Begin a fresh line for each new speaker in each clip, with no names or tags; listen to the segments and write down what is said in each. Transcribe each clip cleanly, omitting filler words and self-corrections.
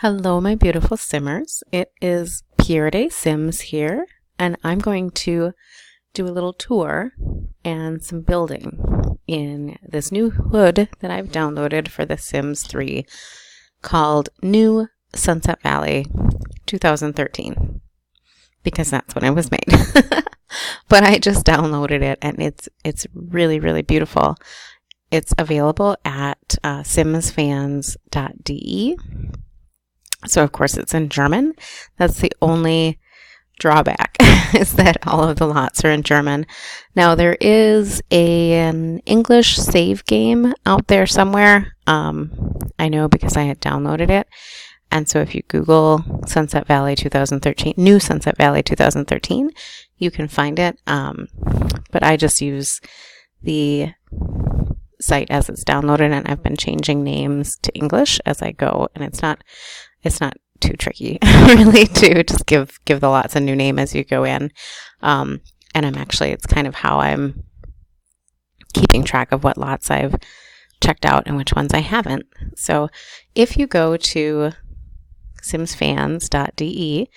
Hello, my beautiful Simmers. It is Pure Day Sims here, and I'm going to do a little tour and some building in this new hood that I've downloaded for The Sims 3 called New Sunset Valley 2013, because that's when it was made. But I just downloaded it, and it's really, really beautiful. It's available at simsfans.de. So, of course, it's in German. That's the only drawback, is that all of the lots are in German. Now, there is an English save game out there somewhere. I know because I had downloaded it. And so if you Google Sunset Valley 2013, New Sunset Valley 2013, you can find it. But I just use the site as it's downloaded, and I've been changing names to English as I go, and it's not too tricky really to just give the lots a new name as you go in. And it's kind of how I'm keeping track of what lots I've checked out and which ones I haven't. So if you go to simsfans.de,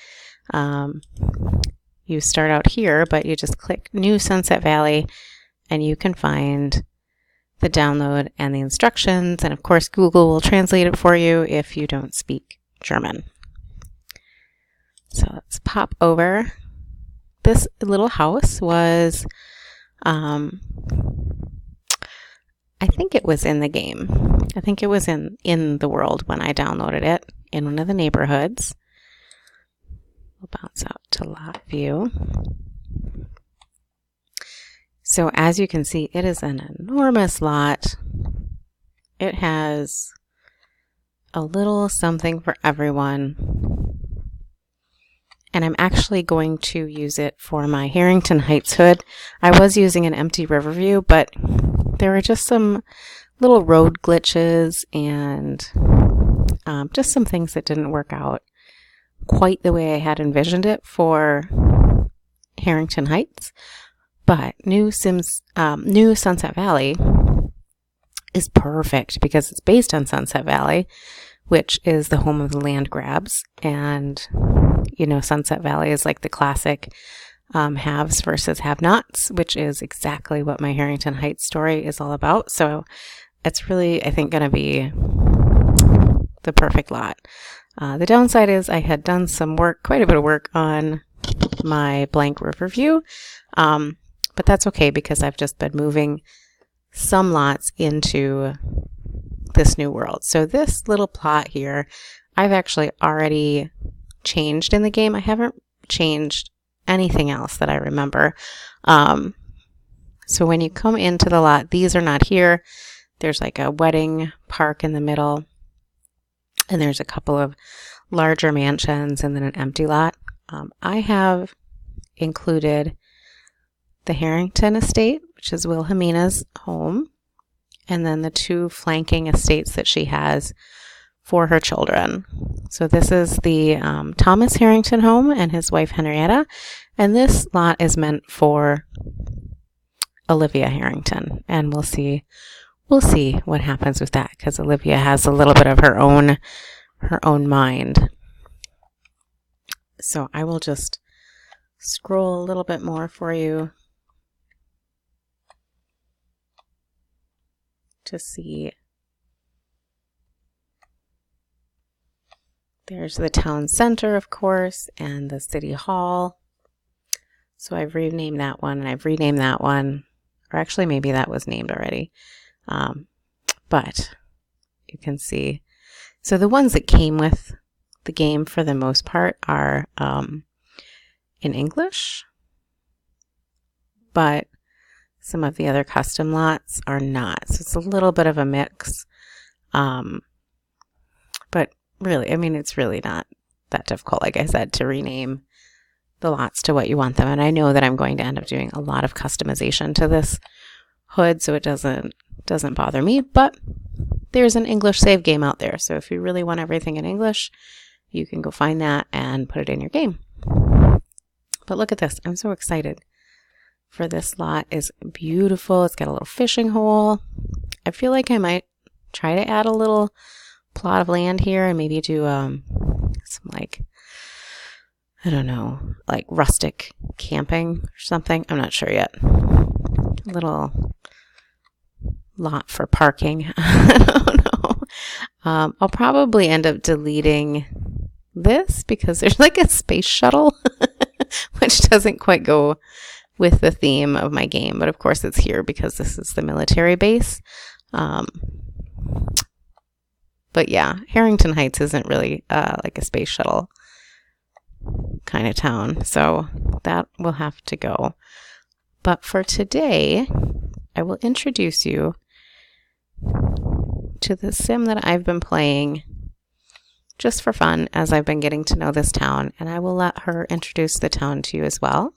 you start out here, but you just click New Sunset Valley and you can find the download and the instructions, and of course Google will translate it for you if you don't speak German. So let's pop over. This little house was, I think it was in the game. I think it was in the world when I downloaded it, in one of the neighborhoods. We'll bounce out to lot view. So as you can see, it is an enormous lot. It has a little something for everyone. And I'm actually going to use it for my Harrington Heights hood. I was using an empty Riverview, but there were just some little road glitches and just some things that didn't work out quite the way I had envisioned it for Harrington Heights. But New Sunset Valley is perfect because it's based on Sunset Valley, which is the home of the land grabs. And, you know, Sunset Valley is like the classic haves versus have-nots, which is exactly what my Harrington Heights story is all about. So it's really, I think, going to be the perfect lot. The downside is I had done some work, quite a bit of work on my blank Riverview. But that's okay because I've just been moving some lots into this new world. So this little plot here, I've actually already changed in the game. I haven't changed anything else that I remember. So when you come into the lot, these are not here. There's like a wedding park in the middle, and there's a couple of larger mansions and then an empty lot. I have included the Harrington Estate, which is Wilhelmina's home, and then the two flanking estates that she has for her children. So this is the Thomas Harrington home and his wife Henrietta, and this lot is meant for Olivia Harrington, and we'll see what happens with that, because Olivia has a little bit of her own mind. So I will just scroll a little bit more for you to see. There's the town center, of course, and the city hall. So I've renamed that one, and I've renamed that one, or actually maybe that was named already. But you can see. So the ones that came with the game for the most part are in English, but some of the other custom lots are not. So it's a little bit of a mix. But really, I mean, it's really not that difficult, like I said, to rename the lots to what you want them. And I know that I'm going to end up doing a lot of customization to this hood, so it doesn't bother me. But there's an English save game out there. So if you really want everything in English, you can go find that and put it in your game. But look at this. I'm so excited for this lot. Is beautiful. It's got a little fishing hole. I feel like I might try to add a little plot of land here and maybe do some like, I don't know, like rustic camping or something. I'm not sure yet. A little lot for parking. I don't know. I'll probably end up deleting this because there's like a space shuttle, which doesn't quite go with the theme of my game. But of course it's here because this is the military base. But yeah, Harrington Heights isn't really like a space shuttle kind of town. So that will have to go. But for today, I will introduce you to the sim that I've been playing just for fun as I've been getting to know this town. And I will let her introduce the town to you as well.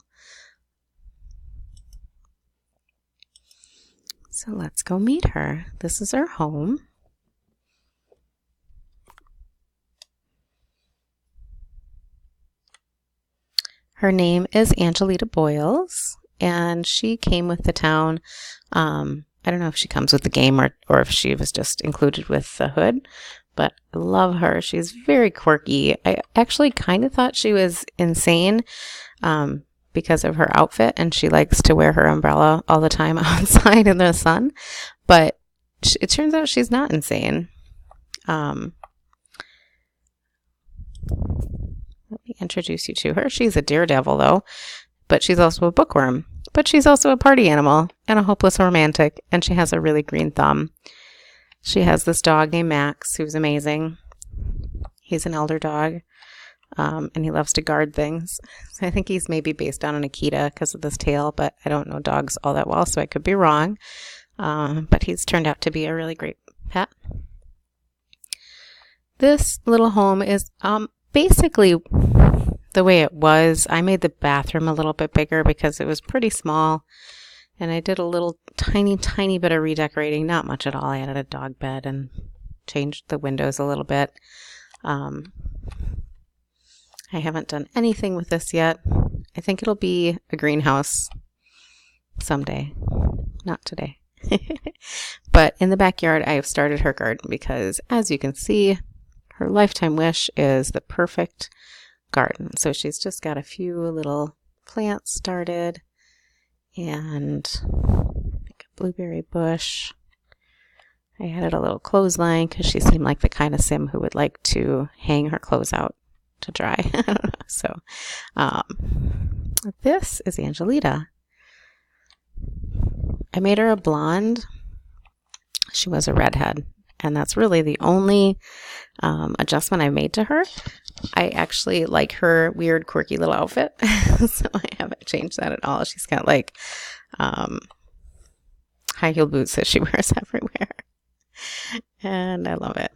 So let's go meet her. This is her home. Her name is Angelita Boyles, and she came with the town. I don't know if she comes with the game or if she was just included with the hood, but I love her. She's very quirky. I actually kind of thought she was insane because of her outfit, and she likes to wear her umbrella all the time outside in the sun, but it turns out she's not insane. Let me introduce you to her. She's a daredevil, though, but she's also a bookworm. But she's also a party animal and a hopeless romantic, and she has a really green thumb. She has this dog named Max, who's amazing. He's an elder dog, and he loves to guard things. So I think he's maybe based on an Akita because of this tail, but I don't know dogs all that well, so I could be wrong. But he's turned out to be a really great pet. This little home is basically the way it was. I made the bathroom a little bit bigger because it was pretty small, and I did a little tiny bit of redecorating, not much at all. I added a dog bed and changed the windows a little bit. I haven't done anything with this yet. I think it'll be a greenhouse someday, not today. But in the backyard I have started her garden because, as you can see, her lifetime wish is the perfect garden. So she's just got a few little plants started and like a blueberry bush. I added a little clothesline because she seemed like the kind of sim who would like to hang her clothes out to dry. I don't know. So this is Angelita. I made her a blonde. She was a redhead, and that's really the only adjustment I made to her. I actually like her weird, quirky little outfit, so I haven't changed that at all. She's got like high-heeled boots that she wears everywhere, and I love it.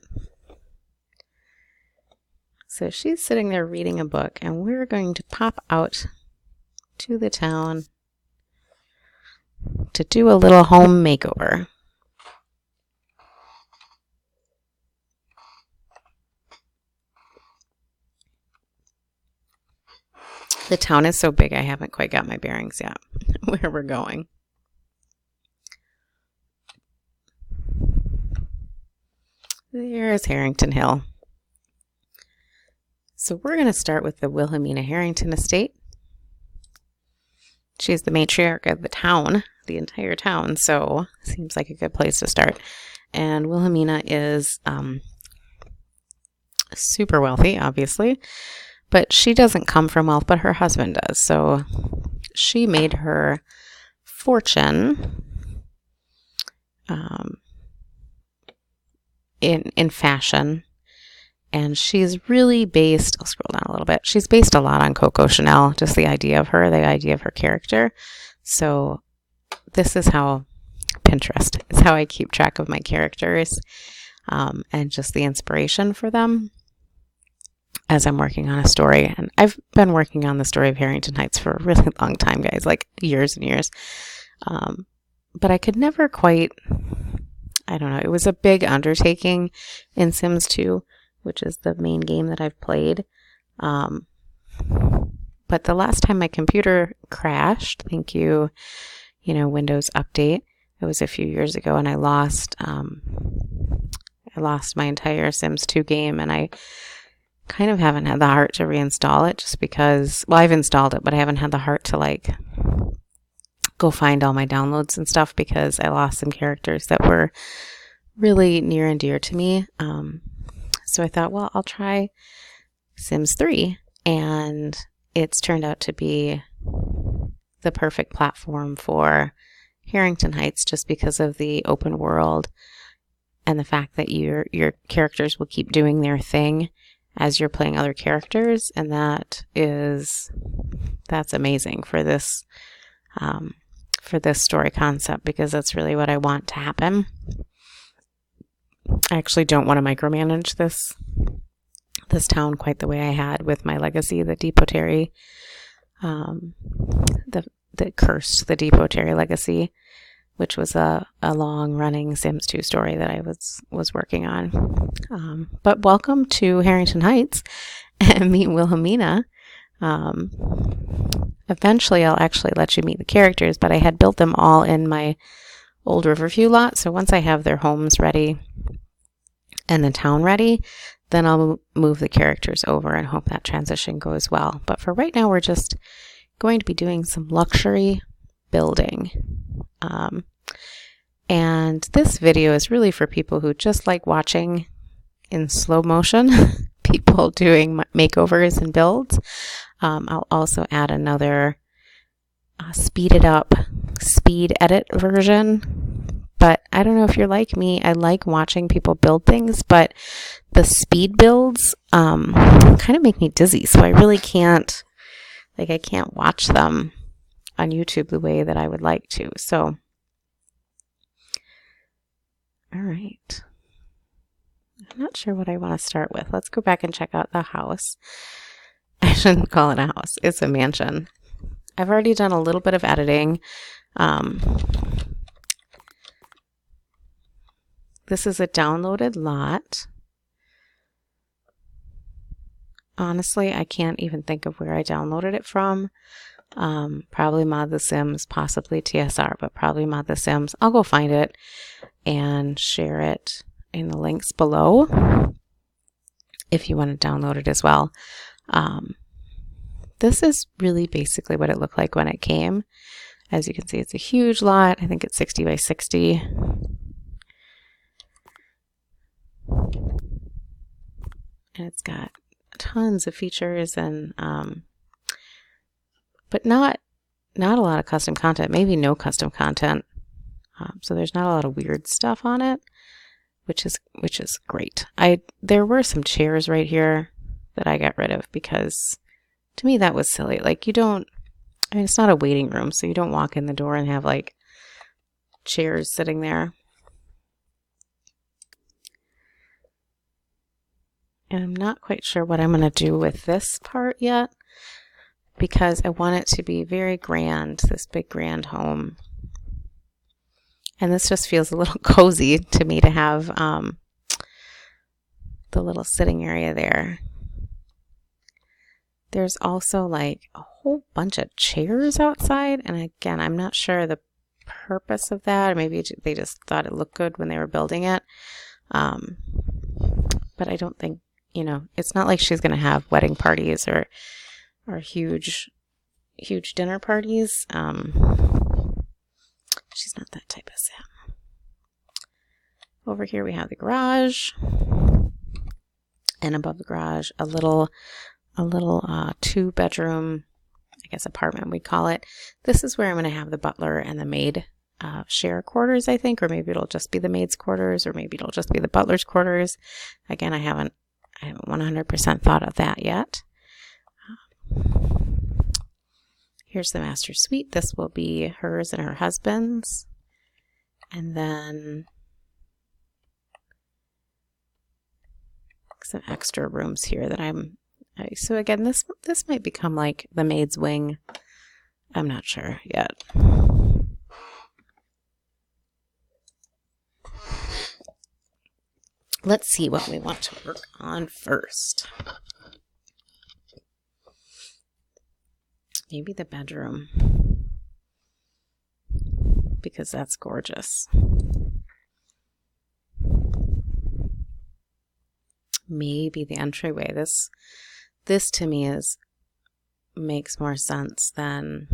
So she's sitting there reading a book, and we're going to pop out to the town to do a little home makeover. The town is so big I haven't quite got my bearings yet where we're going. There's Harrington Hill. So we're going to start with the Wilhelmina Harrington Estate. She's the matriarch of the town, the entire town, so seems like a good place to start. And Wilhelmina is super wealthy, obviously. But she doesn't come from wealth, but her husband does. So she made her fortune in fashion. And she's really based, I'll scroll down a little bit. She's based a lot on Coco Chanel, just the idea of her, the idea of her character. So this is how Pinterest is how I keep track of my characters and just the inspiration for them as I'm working on a story. And I've been working on the story of Harrington Heights for a really long time, guys, like years and years. But I could never quite, I don't know, it was a big undertaking in Sims 2, which is the main game that I've played. But the last time my computer crashed, thank you, Windows Update, it was a few years ago, and I lost I lost my entire Sims 2 game, and I kind of haven't had the heart to reinstall it just because, well, I've installed it, but I haven't had the heart to like go find all my downloads and stuff because I lost some characters that were really near and dear to me. So I thought, well, I'll try Sims 3, and it's turned out to be the perfect platform for Harrington Heights just because of the open world and the fact that your characters will keep doing their thing as you're playing other characters, and that's amazing for this story concept, because that's really what I want to happen. I actually don't want to micromanage this town quite the way I had with my legacy, the Depotary, the cursed, the Depotary legacy, which was a long-running Sims 2 story that I was working on. But welcome to Harrington Heights and meet Wilhelmina. Eventually, I'll actually let you meet the characters, but I had built them all in my old Riverview lot. So once I have their homes ready and the town ready, then I'll move the characters over and hope that transition goes well. But for right now, we're just going to be doing some luxury building. And this video is really for people who just like watching in slow motion people doing makeovers and builds. I'll also add another speeded up speed edit version, but I don't know if you're like me. I like watching people build things, but the speed builds kind of make me dizzy, so I really can't, I can't watch them on YouTube the way that I would like to. So all right, I'm not sure what I want to start with. Let's go back and check out the house. I shouldn't call it a house. It's a mansion. I've already done a little bit of editing. This is a downloaded lot. Honestly, I can't even think of where I downloaded it from. Probably Mod the Sims, possibly TSR, but probably Mod the Sims. I'll go find it and share it in the links below if you want to download it as well. This is really basically what it looked like when it came. As you can see, it's a huge lot. I think it's 60 by 60. And it's got tons of features and but not a lot of custom content, maybe no custom content. So there's not a lot of weird stuff on it, which is great. There were some chairs right here that I got rid of because to me that was silly. Like it's not a waiting room, so you don't walk in the door and have like chairs sitting there. And I'm not quite sure what I'm going to do with this part yet because I want it to be very grand, this big grand home. And this just feels a little cozy to me to have the little sitting area there. There's also like a whole bunch of chairs outside. And again, I'm not sure the purpose of that. Or maybe they just thought it looked good when they were building it. But I don't think, it's not like she's going to have wedding parties or huge dinner parties. She's not that type of Sim. Over here we have the garage, and above the garage a little 2-bedroom, I guess apartment we'd call it. This is where I'm going to have the butler and the maid share quarters, I think, or maybe it'll just be the maid's quarters, or maybe it'll just be the butler's quarters. Again, I haven't 100% thought of that yet. Here's the master suite. This will be hers and her husband's. And then some extra rooms here that so again, this might become like the maid's wing. I'm not sure yet. Let's see what we want to work on first. Maybe the bedroom, because that's gorgeous. maybe the entryway. This to me makes more sense than,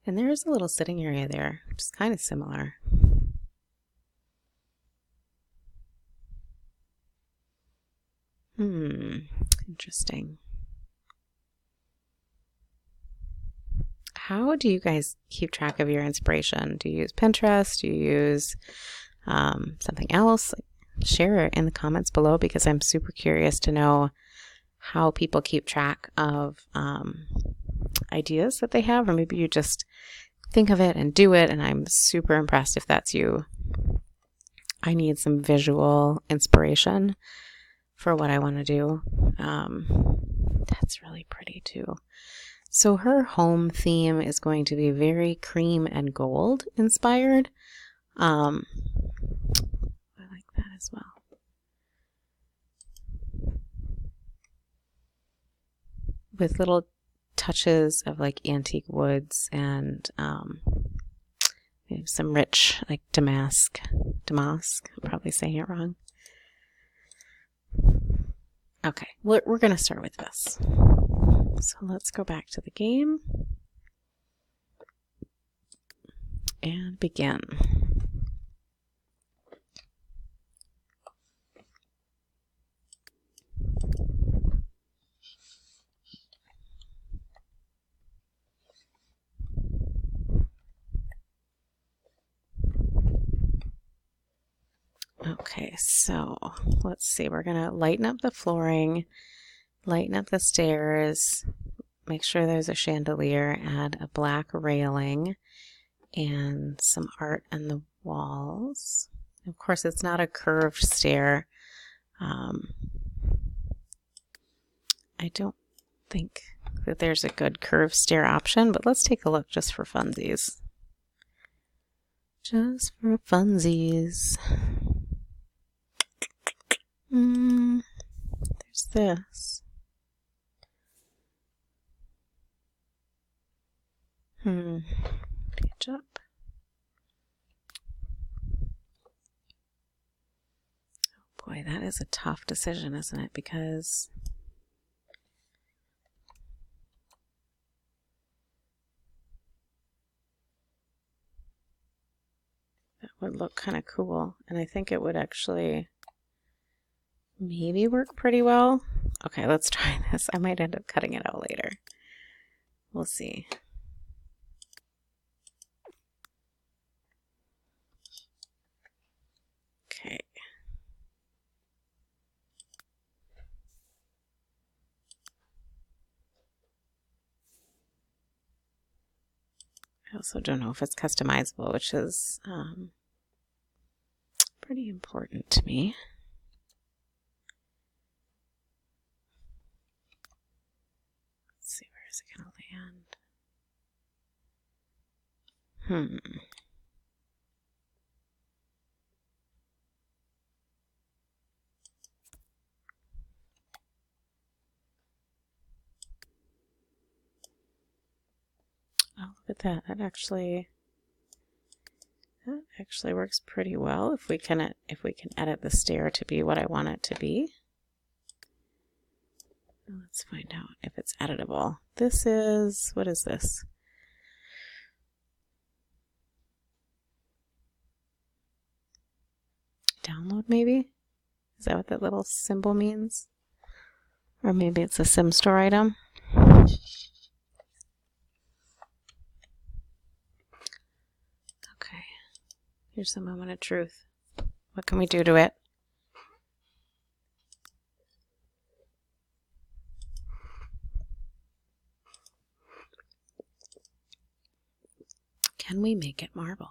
and there is a little sitting area there, which is kind of similar. Interesting. How do you guys keep track of your inspiration? Do you use Pinterest? Do you use something else? Share it in the comments below, because I'm super curious to know how people keep track of ideas that they have, or maybe you just think of it and do it, and I'm super impressed if that's you. I need some visual inspiration for what I want to do. That's really pretty too. So her home theme is going to be very cream and gold inspired. I like that as well. With little touches of like antique woods and maybe some rich like damask. I'm probably saying it wrong. Okay, we're going to start with this. So let's go back to the game and begin. Okay, so let's see. We're going to lighten up the flooring, lighten up the stairs, make sure there's a chandelier, add a black railing, and some art on the walls. Of course, it's not a curved stair. I don't think that there's a good curved stair option, but let's take a look just for funsies. Just for funsies. There's this. Page up. Oh boy, that is a tough decision, isn't it? Because that would look kind of cool, and I think it would actually maybe work pretty well. Okay, let's try this. I might end up cutting it out later. We'll see. Okay. I also don't know if it's customizable, which is pretty important to me. Is it going to land? Oh, look at that. That actually works pretty well if we can edit the stair to be what I want it to be. Let's find out if it's editable. This is, what is this? Download maybe? Is that what that little symbol means? Or maybe it's a Sim Store item? Okay. Here's the moment of truth. What can we do to it? Can we make it marble?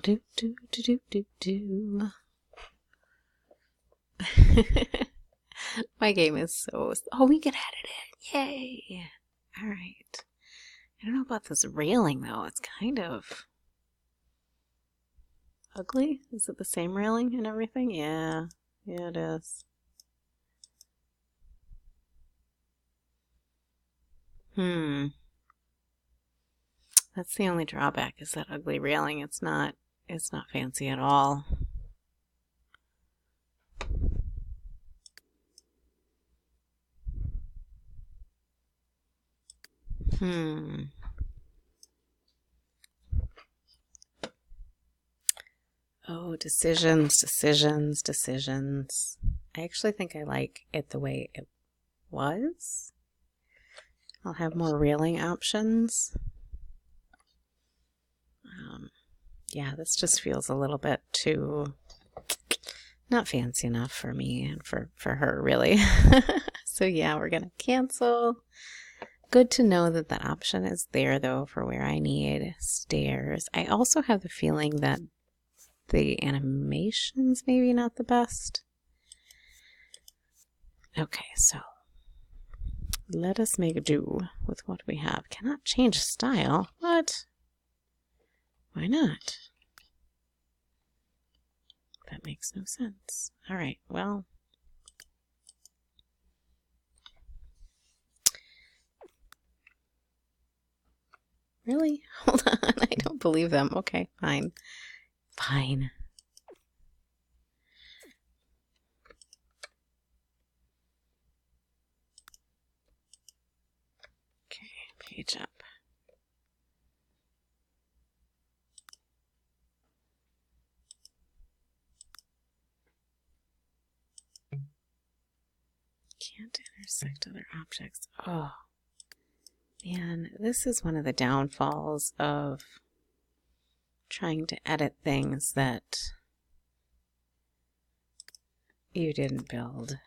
Do, do, do, do, do, do. My game is so... Oh, we can edit it. Yay. All right. I don't know about this railing, though. It's kind of... ugly? Is it the same railing and everything? Yeah, yeah it is. That's the only drawback, is that ugly railing. It's not fancy at all. Oh, decisions, decisions, decisions. I actually think I like it the way it was. I'll have more railing options. Yeah, this just feels a little bit too not fancy enough for me and for her, really. So yeah, we're gonna cancel. Good to know that that option is there, though, for where I need stairs. I also have the feeling that the animation's maybe not the best. Okay, so let us make do with what we have. Cannot change style. What? Why not? That makes no sense. All right, well. Really? Hold on, I don't believe them. Okay, fine. Fine. Okay, page up. Can't intersect other objects. Oh, man, this is one of the downfalls of trying to edit things that you didn't build.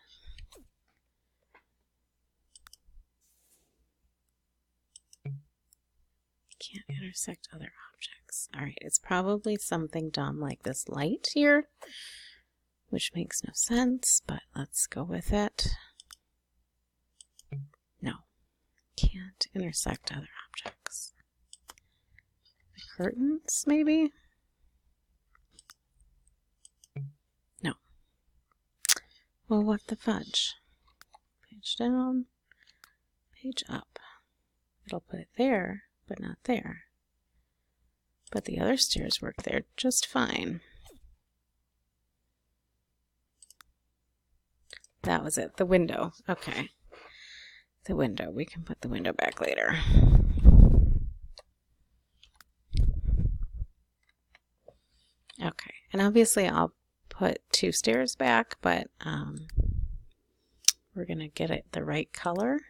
Can't intersect other objects. All right, it's probably something dumb like this light here, which makes no sense, but let's go with it. No, can't intersect other objects. The curtains, maybe? No. Well, what the fudge? Page down, page up. It'll put it there, but not there. But the other stairs work there just fine. That was it, the window. Okay. The window. We can put the window back later. Okay. And obviously I'll put 2 stairs back, but we're going to get it the right color.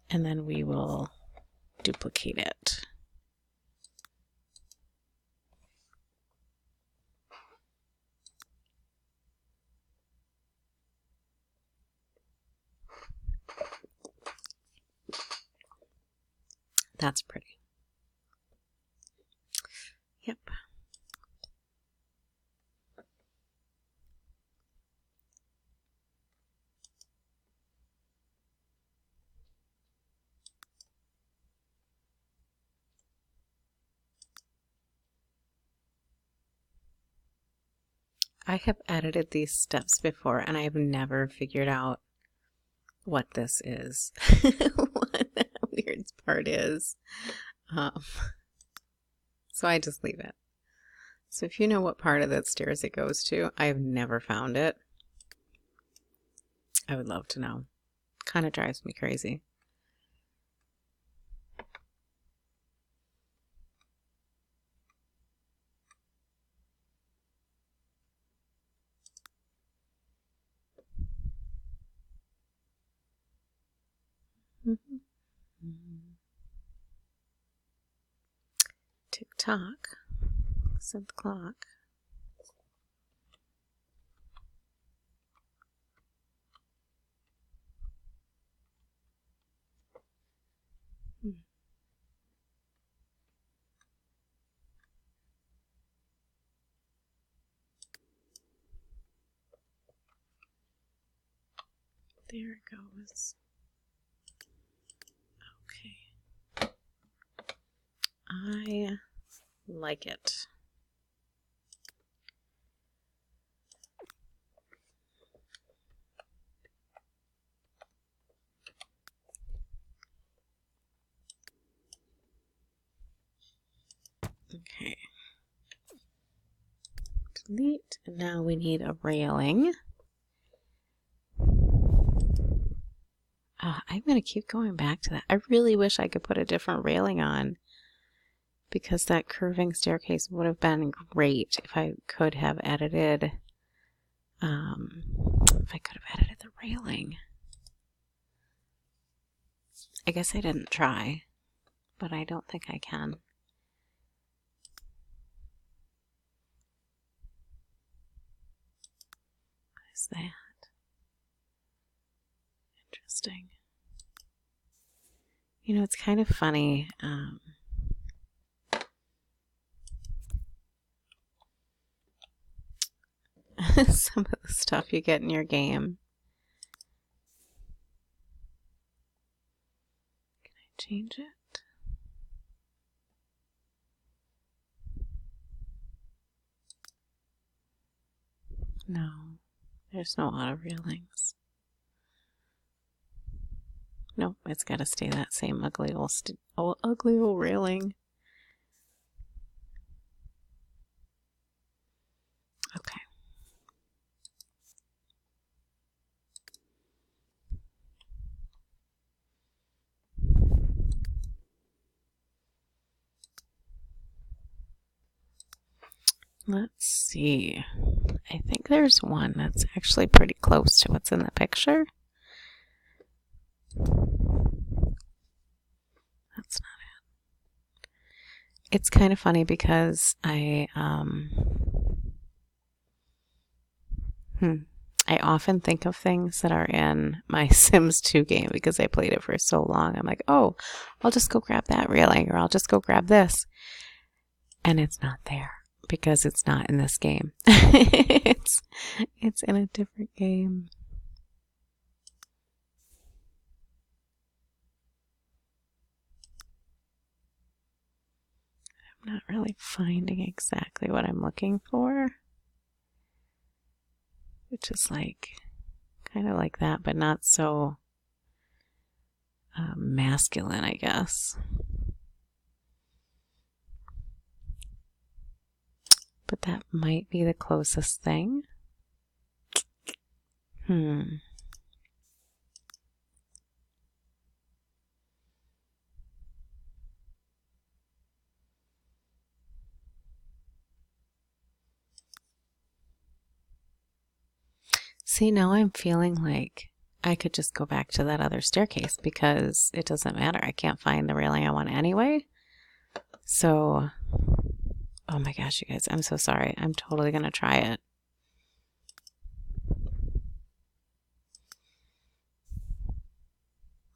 And then we will duplicate it. That's pretty. Yep. I have edited these steps before and I have never figured out what this is. What that weird part is. So I just leave it. So if you know what part of that stairs it goes to, I have never found it. I would love to know. Kind of drives me crazy. Tick tock, said the clock. There it goes. like it. Okay. Delete. And now we need a railing. I'm going to keep going back to that. I really wish I could put a different railing on, because that curving staircase would have been great if I could have edited, the railing. I guess I didn't try, but I don't think I can. What is that? Interesting. You know, it's kind of funny. Some of the stuff you get in your game. Can I change it? No, there's no auto railings. Nope, it's got to stay that same ugly old railing. Okay. Let's see. I think there's one that's actually pretty close to what's in the picture. That's not it. It's kind of funny because I often think of things that are in my Sims 2 game because I played it for so long. I'm like, oh, I'll just go grab that railing, or I'll just go grab this. And it's not there because it's not in this game. It's in a different game. I'm not really finding exactly what I'm looking for. Which is like, kind of like that, but not so masculine, I guess. But that might be the closest thing. See, now I'm feeling like I could just go back to that other staircase because it doesn't matter. I can't find the railing I want anyway. So, oh my gosh, you guys, I'm so sorry. I'm totally going to try it.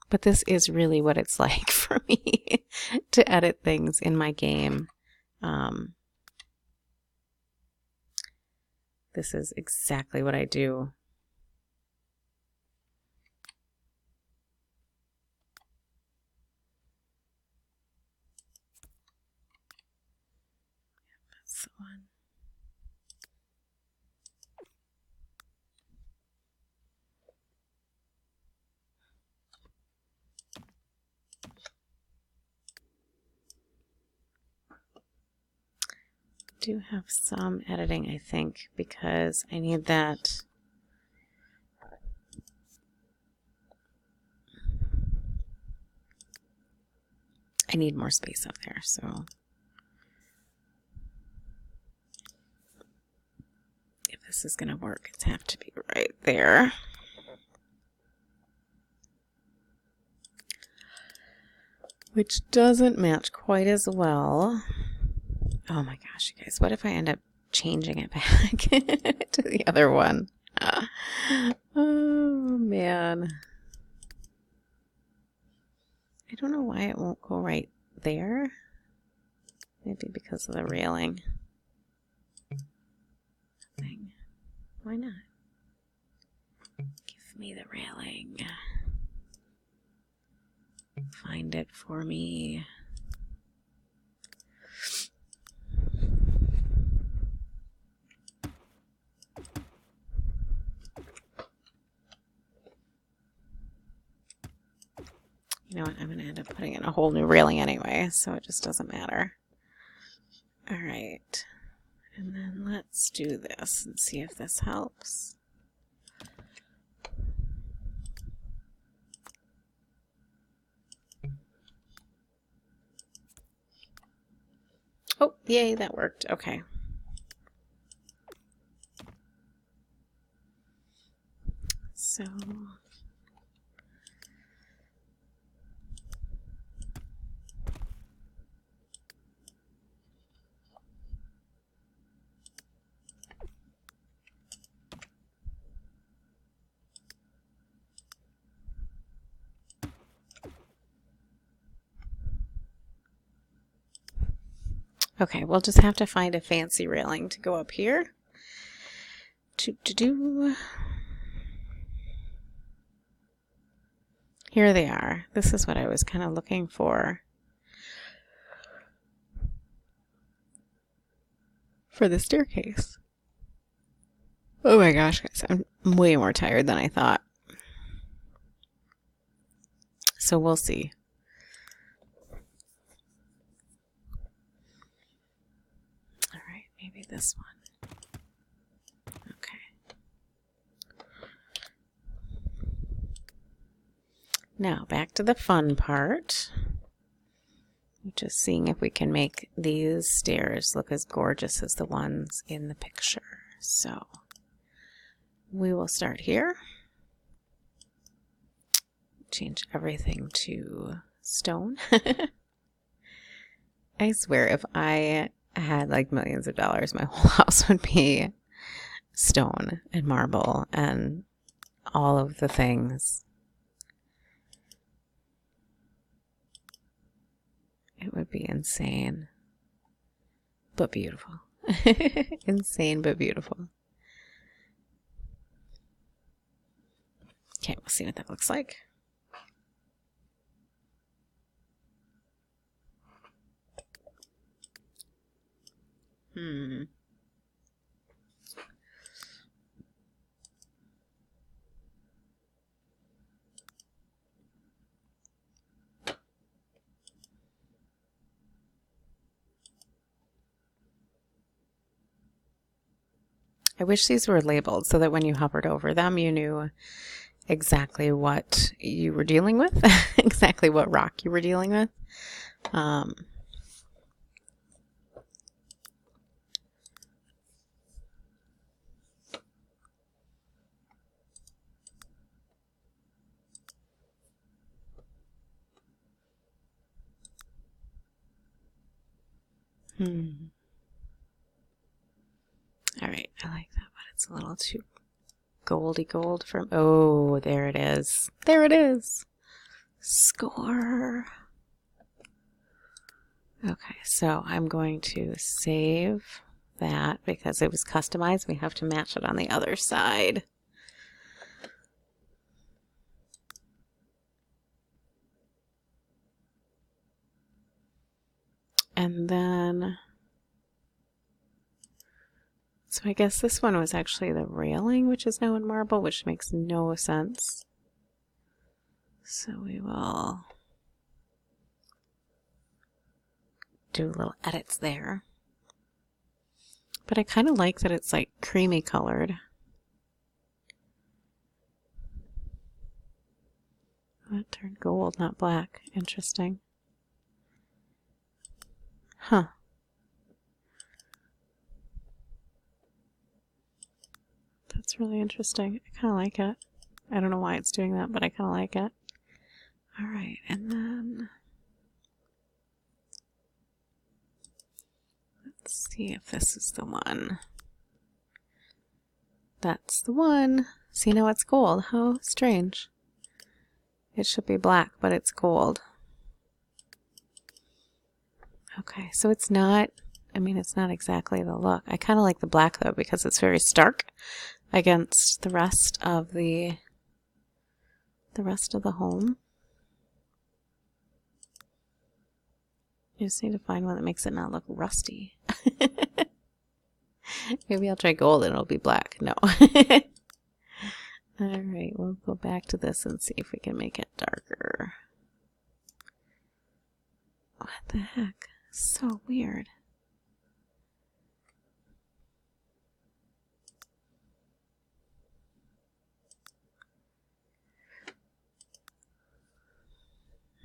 But this is really what it's like for me to edit things in my game. This is exactly what I do. That's the one. Do have some editing, I think, because I need that. I need more space up there, so if this is going to work, it's have to be right there. Which doesn't match quite as well. Oh my gosh, you guys, what if I end up changing it back to the other one? Oh man. I don't know why it won't go right there. Maybe because of the railing. Why not? Give me the railing. Find it for me. You know what? I'm going to end up putting in a whole new railing anyway, so it just doesn't matter. All right. And then let's do this and see if this helps. Oh, yay, that worked. Okay. So okay, we'll just have to find a fancy railing to go up here. Here they are. This is what I was kind of looking for the staircase. Oh my gosh, guys, I'm way more tired than I thought. So we'll see. All right, maybe this one. Okay. Now back to the fun part. Just seeing if we can make these stairs look as gorgeous as the ones in the picture. So we will start here. Change everything to stone. I swear if I had like millions of dollars, my whole house would be stone and marble and all of the things. It would be insane, but beautiful. Insane, but beautiful. Okay, we'll see what that looks like. I wish these were labeled so that when you hovered over them, you knew exactly what you were dealing with, exactly what rock you were dealing with. All right, I like that, but it's a little too goldy gold for... Oh, there it is. There it is. Score. Okay, so I'm going to save that because it was customized. We have to match it on the other side. And then... So I guess this one was actually the railing, which is now in marble, which makes no sense. So we will do little edits there. But I kind of like that it's like creamy colored. That turned gold, not black. Interesting. Huh. That's really interesting. I kind of like it. I don't know why it's doing that, but I kind of like it. All right, and then let's see if this is the one. That's the one. See, now it's gold. How strange. It should be black, but it's gold. Okay, so it's not, I mean, it's not exactly the look. I kind of like the black, though, because it's very stark against the rest of the home. You just need to find one that makes it not look rusty. Maybe I'll try gold and it'll be black. No. All right, we'll go back to this and see if we can make it darker. What the heck? So weird.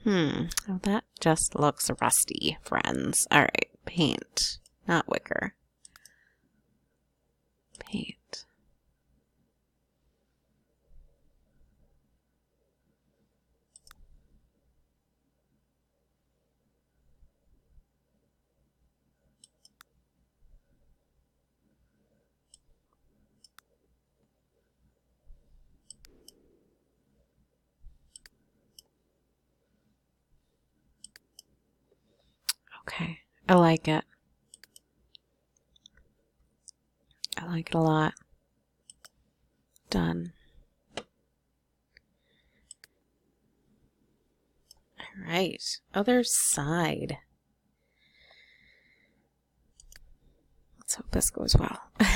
Oh, that just looks rusty, friends. All right, paint, not wicker. Paint. Okay, I like it. I like it a lot. Done. All right, other side. Let's hope this goes well. Okay.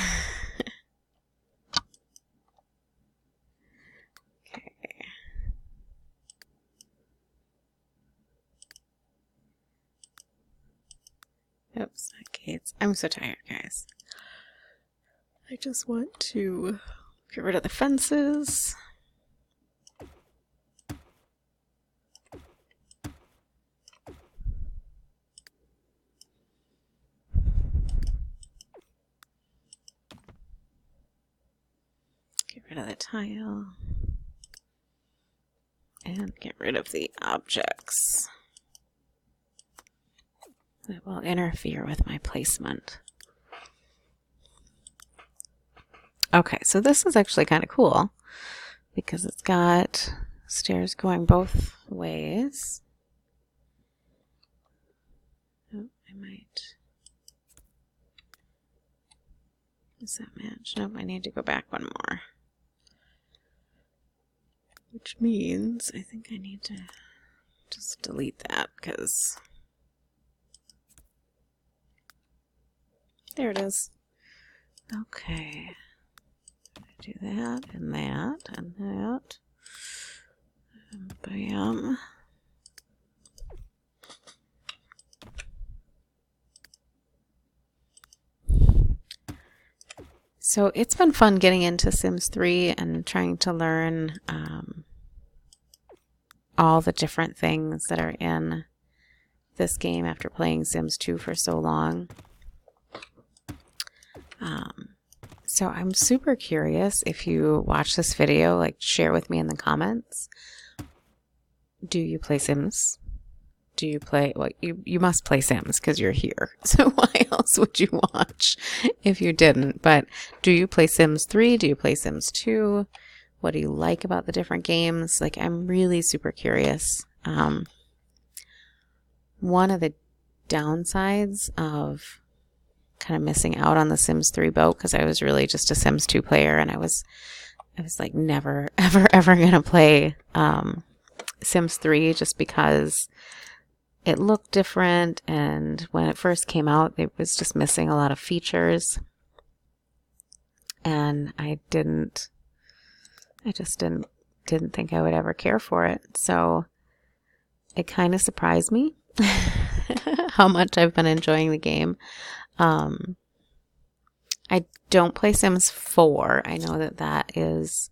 Oops, okay, I'm so tired, guys. I just want to get rid of the fences. Get rid of the tile. And get rid of the objects that will interfere with my placement. Okay, so this is actually kind of cool because it's got stairs going both ways. Oh, I might. Does that match? Nope, I need to go back one more. Which means I think I need to just delete that because there it is. Okay. Do that and that and that. And bam. So it's been fun getting into Sims 3 and trying to learn all the different things that are in this game after playing Sims 2 for so long. So I'm super curious if you watch this video, like share with me in the comments. Do you play Sims? Do you play, well, you must play Sims because you're here. So why else would you watch if you didn't? But do you play Sims 3? Do you play Sims 2? What do you like about the different games? Like, I'm really super curious. One of the downsides of kind of missing out on the Sims 3 boat, because I was really just a Sims 2 player, and I was like never ever gonna play Sims 3 just because it looked different, and when it first came out it was just missing a lot of features, and I just didn't think I would ever care for it. So it kind of surprised me how much I've been enjoying the game. I don't play Sims 4. I know that is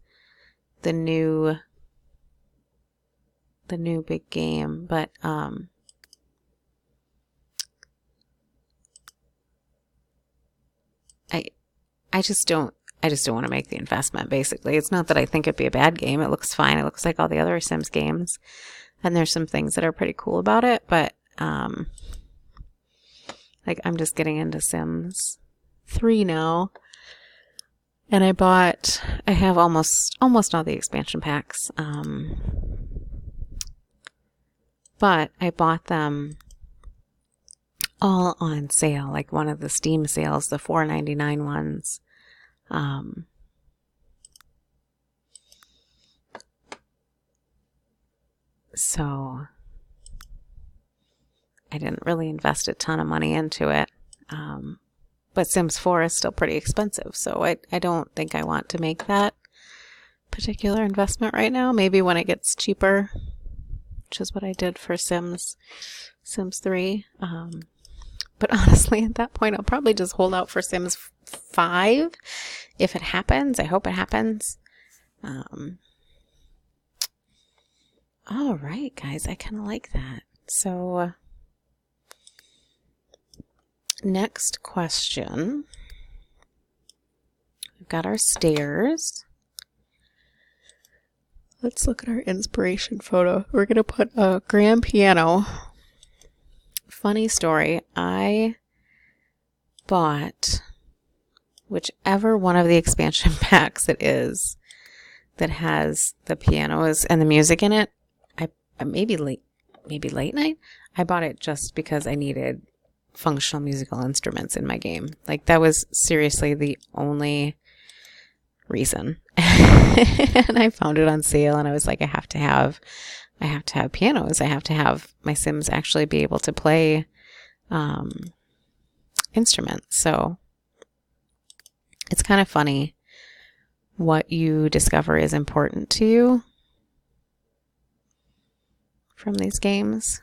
the new big game, but I just don't want to make the investment, basically. It's not that I think it'd be a bad game. It looks fine. It looks like all the other Sims games, and there's some things that are pretty cool about it, but like, I'm just getting into Sims 3 now, and I have almost all the expansion packs, but I bought them all on sale, like one of the Steam sales, the $4.99 ones. So I didn't really invest a ton of money into it. But Sims 4 is still pretty expensive, so I don't think I want to make that particular investment right now. Maybe when it gets cheaper, which is what I did for Sims 3. But honestly, at that point, I'll probably just hold out for Sims 5 if it happens. I hope it happens. All right, guys, I kind of like that. So, next question. We've got our stairs. Let's look at our inspiration photo. We're going to put a grand piano. Funny story. I bought whichever one of the expansion packs it is that has the pianos and the music in it. Maybe late night. I bought it just because I needed functional musical instruments in my game. Like, that was seriously the only reason. And I found it on sale, and I was like, I have to have pianos. I have to have my Sims actually be able to play instruments. So it's kind of funny what you discover is important to you from these games.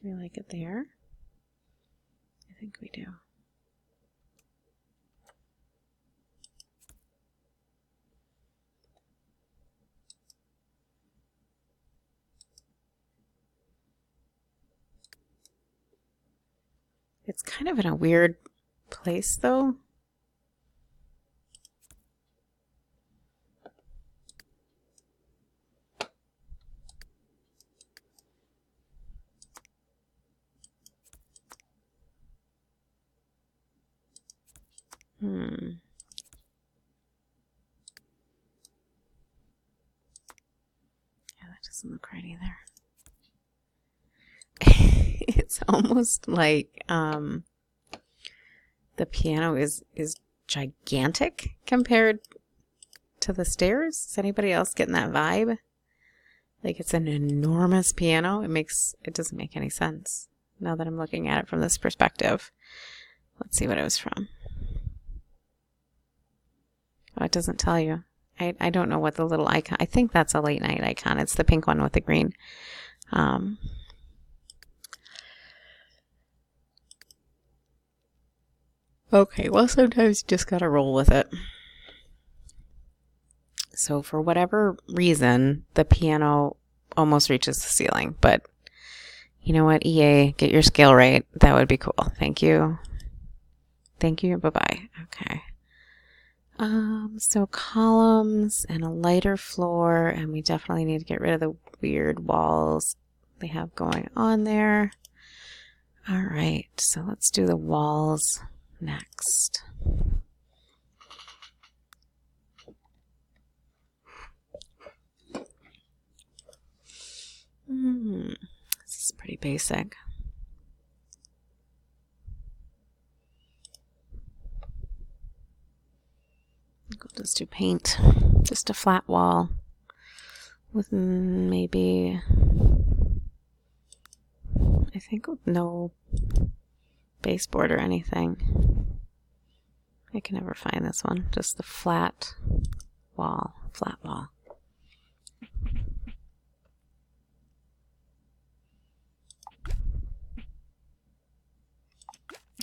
Do we like it there? I think we do. It's kind of in a weird place, though. Yeah, that doesn't look right either. It's almost like the piano is gigantic compared to the stairs. Is anybody else getting that vibe? Like, it's an enormous piano. It doesn't make any sense now that I'm looking at it from this perspective. Let's see what it was from. Oh, it doesn't tell you. I don't know what the little icon. I think that's a late night icon. It's the pink one with the green. Okay, well, sometimes you just gotta roll with it. So for whatever reason, the piano almost reaches the ceiling. But you know what, EA, get your scale right. That would be cool. Thank you. Thank you. Bye-bye. Okay. So columns and a lighter floor, and we definitely need to get rid of the weird walls they have going on there. All right, so let's do the walls next. This is pretty basic. We'll just do paint, just a flat wall with maybe, I think, with no baseboard or anything. I can never find this one, just the flat wall.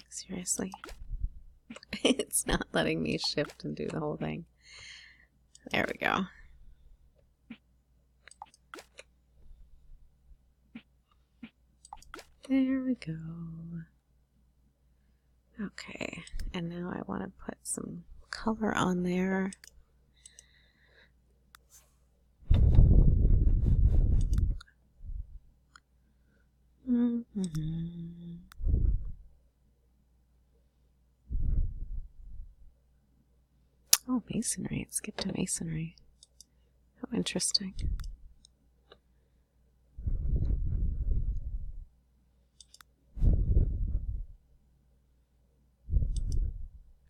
Seriously. It's not letting me shift and do the whole thing. There we go. There we go. Okay, and now I want to put some color on there. Oh, masonry. It skipped to masonry. How interesting.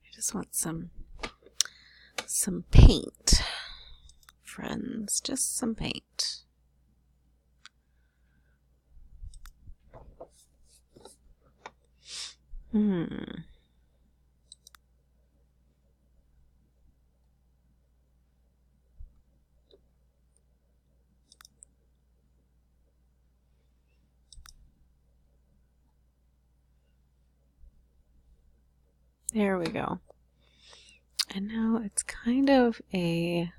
I just want some paint, friends. Just some paint. There we go. And now it's kind of a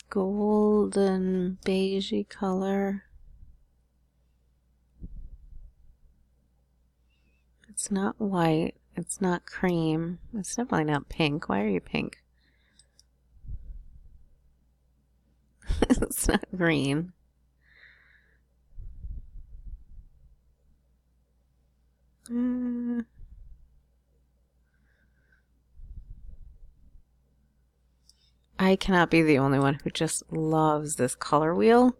golden beigey color. It's not white. It's not cream. It's definitely not pink. Why are you pink? It's not green. I cannot be the only one who just loves this color wheel.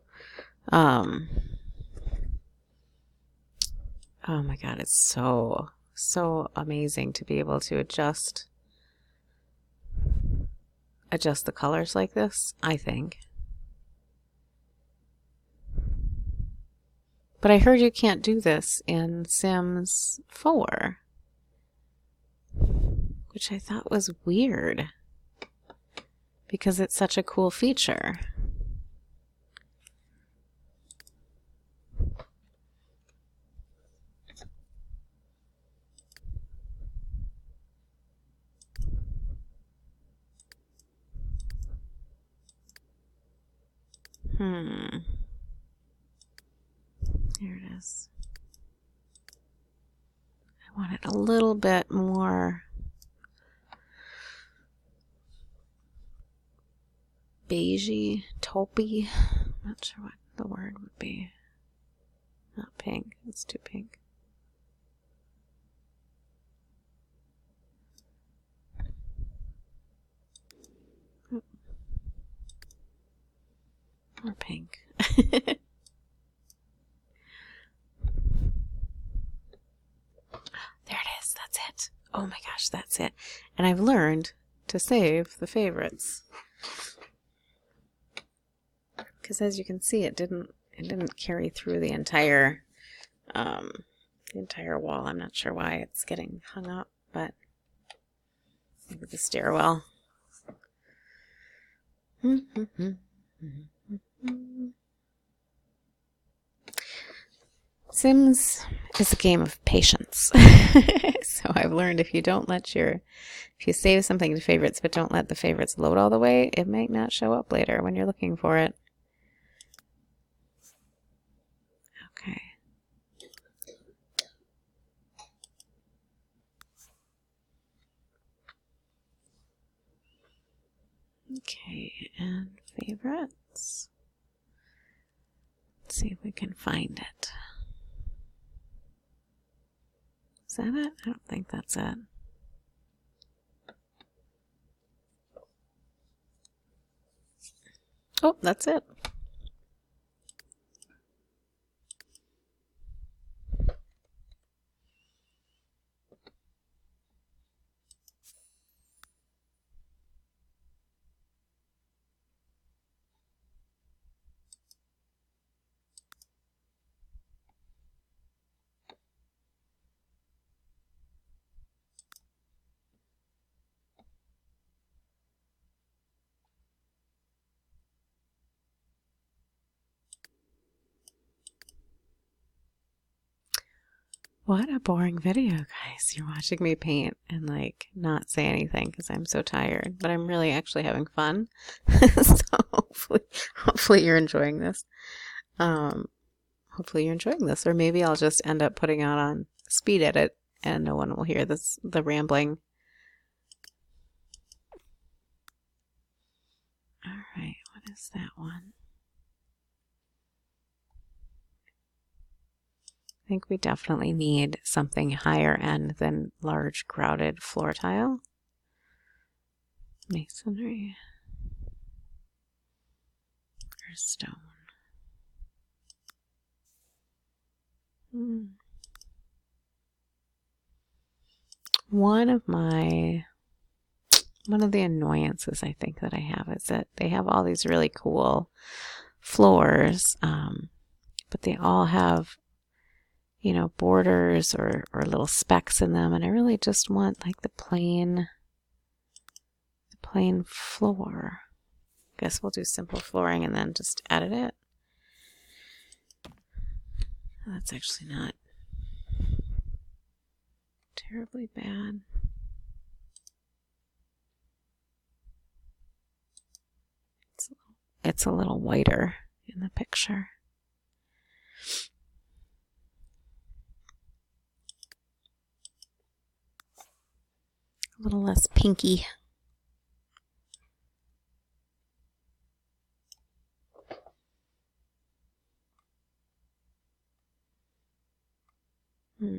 Oh my god, it's so amazing to be able to adjust the colors like this, I think. But I heard you can't do this in Sims 4, which I thought was weird because it's such a cool feature. Here it is. I want it a little bit more beigey, taupey. I'm not sure what the word would be. Not pink. It's too pink. Or pink. There it is. That's it. Oh my gosh, that's it. And I've learned to save the favorites. Because as you can see, it didn't carry through the entire wall. I'm not sure why it's getting hung up, but maybe the stairwell. Sims is a game of patience. So I've learned if you save something to favorites but don't let the favorites load all the way, it might not show up later when you're looking for it. Okay. Okay, and favorites. Let's see if we can find it. Is that it? I don't think that's it. Oh, that's it. What a boring video, guys. You're watching me paint and like not say anything because I'm so tired, but I'm really actually having fun. So hopefully you're enjoying this. Hopefully you're enjoying this, or maybe I'll just end up putting it on speed edit and no one will hear the rambling. All right, what is that one? I think we definitely need something higher end than large grouted floor tile. Masonry. Or stone. One of the annoyances I think that I have is that they have all these really cool floors, but they all have you know, borders or little specks in them, and I really just want like the plain floor. Guess we'll do simple flooring and then just edit it. That's actually not terribly bad. It's a little whiter in the picture. A little less pinky. We'll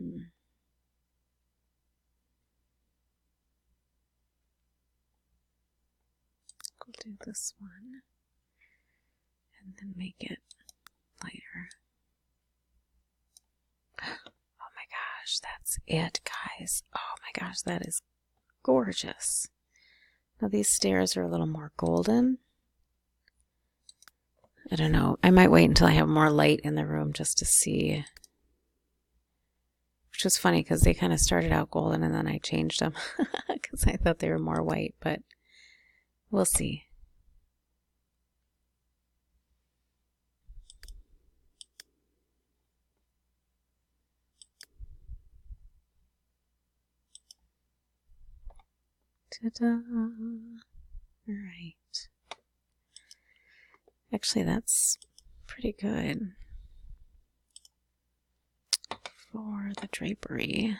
do this one and then make it lighter. Oh my gosh, that's it, guys. Oh my gosh, that is gorgeous. Now these stairs are a little more golden. I don't know. I might wait until I have more light in the room just to see. Which was funny because they kind of started out golden and then I changed them because I thought they were more white, but we'll see. Ta-da! All right. Actually, that's pretty good for the drapery.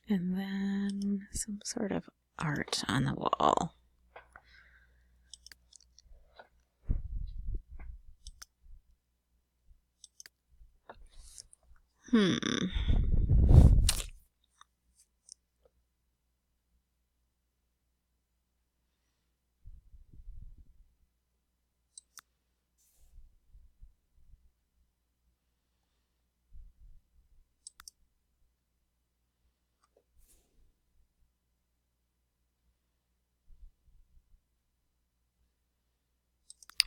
And then some sort of art on the wall.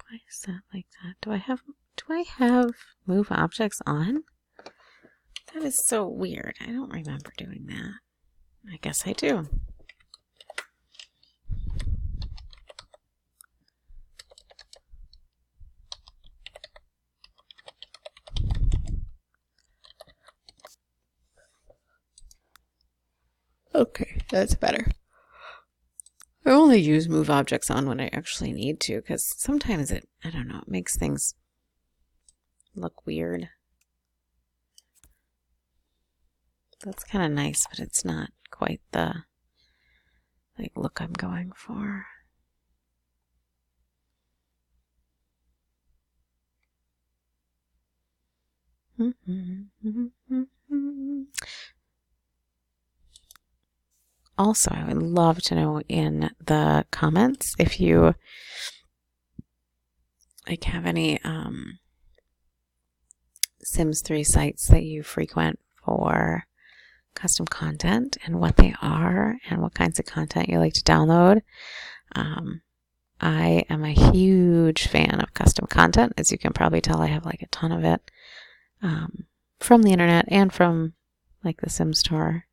Why is that like that? Do I have move objects on? That is so weird. I don't remember doing that. I guess I do. Okay, that's better. I only use move objects on when I actually need to, because sometimes I don't know, it makes things look weird. That's kind of nice, but it's not quite the look I'm going for. Also, I would love to know in the comments if you have any Sims 3 sites that you frequent for custom content and what they are and what kinds of content you like to download. I am a huge fan of custom content. As you can probably tell, I have like a ton of it from the internet and from like the Sim store.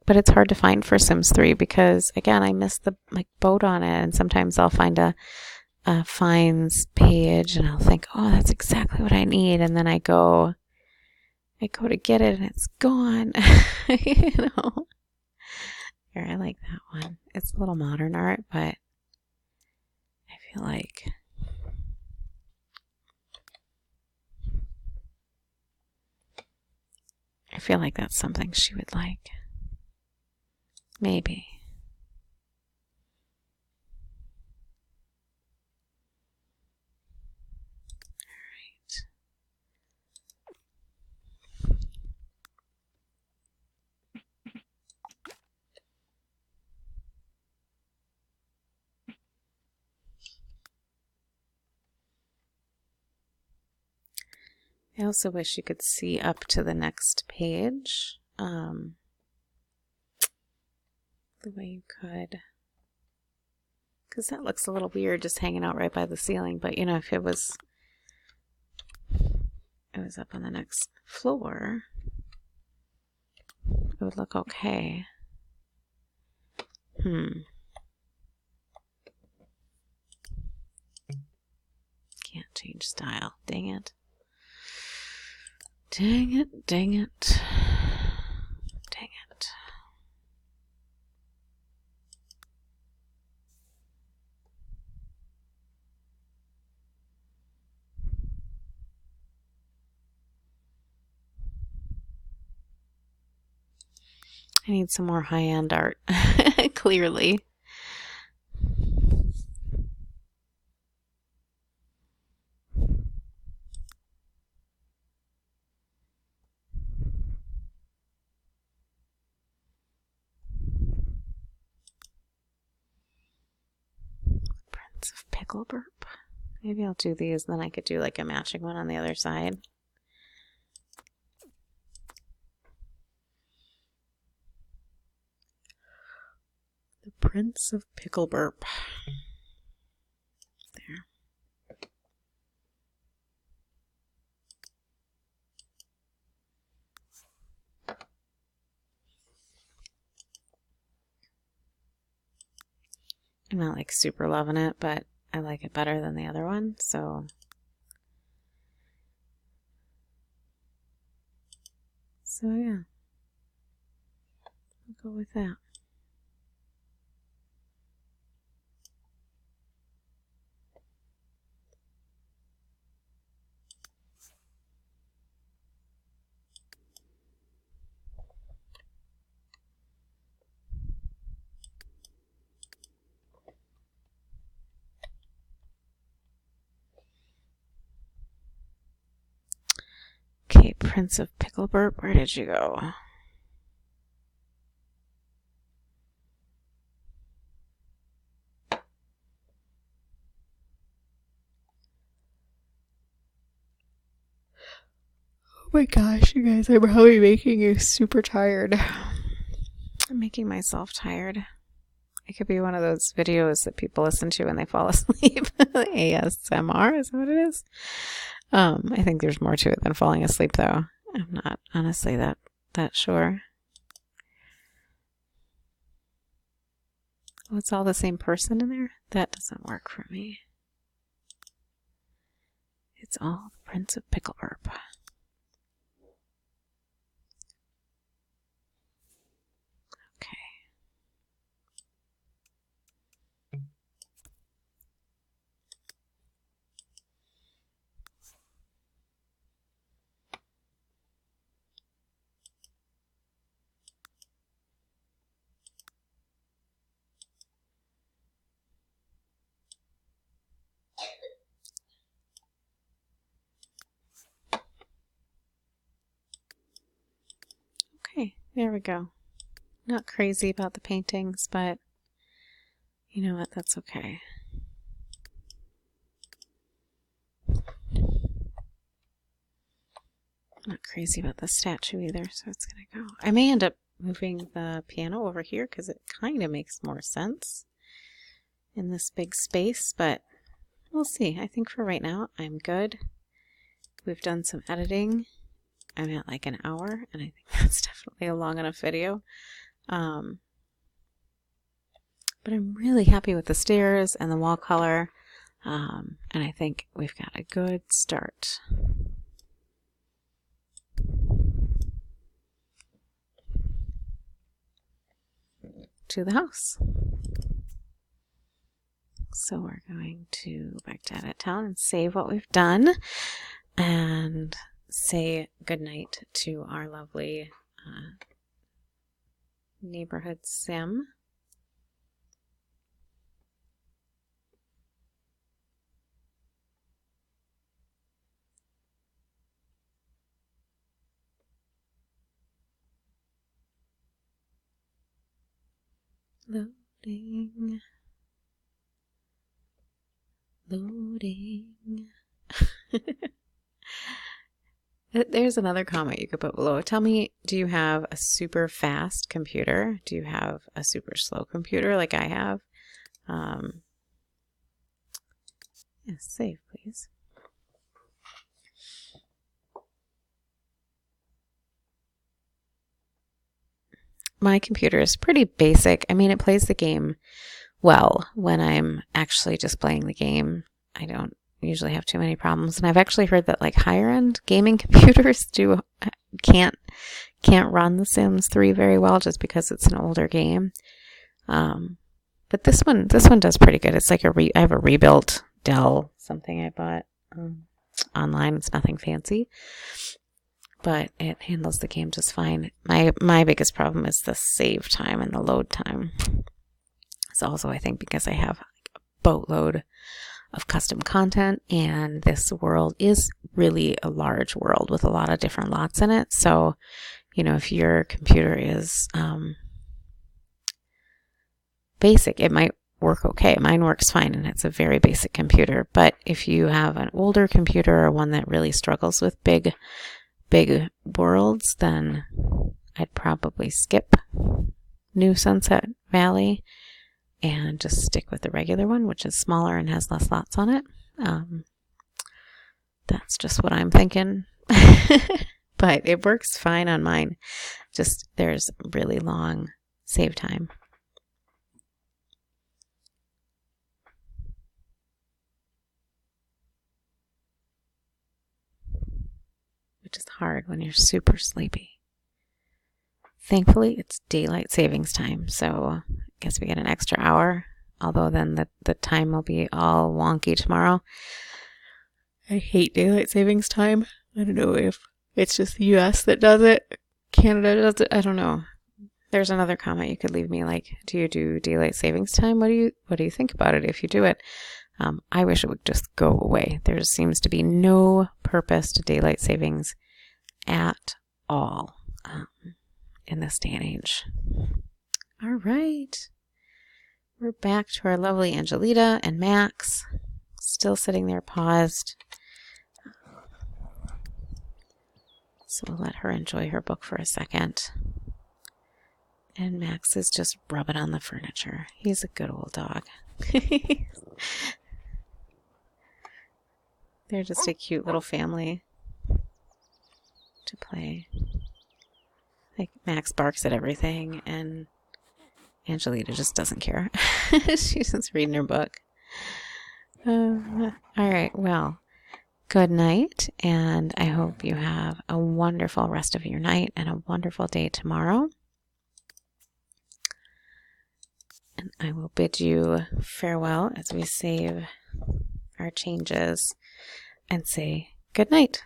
But it's hard to find for Sims 3 because, again, I missed the boat on it, and sometimes I'll find a finds page and I'll think, oh, that's exactly what I need, and then I go to get it and it's gone. You know. Here, I like that one. It's a little modern art, but I feel like that's something she would like. Maybe. I also wish you could see up to the next page. The way you could, because that looks a little weird just hanging out right by the ceiling. But you know, if it was up on the next floor, it would look okay. Can't change style. Dang it. Dang it, dang it. Dang it. I need some more high-end art, clearly. Prince of Pickle Burp. Maybe I'll do these, then I could do like a matching one on the other side. The Prince of Pickle Burp. There. I'm not like super loving it, but I like it better than the other one, so yeah, I'll go with that. Okay, Prince of Pickle Burp, where did you go? Oh my gosh, you guys, I'm probably making you super tired. I'm making myself tired. It could be one of those videos that people listen to when they fall asleep. ASMR, is that what it is? I think there's more to it than falling asleep, though. I'm not honestly that sure. Oh, it's all the same person in there? That doesn't work for me. It's all the Prince of Pickle Burp. Okay, there we go. Not crazy about the paintings, but you know what? That's okay. Not crazy about the statue either, so it's gonna go. I may end up moving the piano over here because it kind of makes more sense in this big space, but we'll see. I think for right now, I'm good. We've done some editing. I'm at like an hour, and I think that's definitely a long enough video. But I'm really happy with the stairs and the wall color, and I think we've got a good start. To the house. So we're going to go back to Edit Town and save what we've done and say goodnight to our lovely neighborhood sim. Loading. Loading. There's another comment you could put below. Tell me, do you have a super fast computer? Do you have a super slow computer like I have? Yes, save, please. My computer is pretty basic. I mean, it plays the game well when I'm actually just playing the game. I don't usually have too many problems. And I've actually heard that like higher end gaming computers can't run The Sims 3 very well just because it's an older game. But this one does pretty good. It's like I have a rebuilt Dell something I bought online. It's nothing fancy, but it handles the game just fine. My biggest problem is the save time and the load time. It's also, I think, because I have a boatload of custom content, and this world is really a large world with a lot of different lots in it. So, you know, if your computer is basic, it might work okay. Mine works fine, and it's a very basic computer. But if you have an older computer or one that really struggles with big worlds, then I'd probably skip New Sunset Valley and just stick with the regular one, which is smaller and has less lots on it. That's just what I'm thinking. But it works fine on mine. Just there's really long save time. Which is hard when you're super sleepy. Thankfully, it's daylight savings time, so I guess we get an extra hour, although then the time will be all wonky tomorrow. I hate daylight savings time. I don't know if it's just the US that does it. Canada does it. I don't know. There's another comment you could leave me, like, do you do daylight savings time? What do you think about it if you do it? I wish it would just go away. There seems to be no purpose to daylight savings at all in this day and age. All right. We're back to our lovely Angelita and Max, still sitting there paused. So we'll let her enjoy her book for a second. And Max is just rubbing on the furniture. He's a good old dog. They're just a cute little family to play. Like, Max barks at everything, and Angelita just doesn't care. She's just reading her book. All right, well, good night, and I hope you have a wonderful rest of your night and a wonderful day tomorrow. And I will bid you farewell as we save our changes and say good night.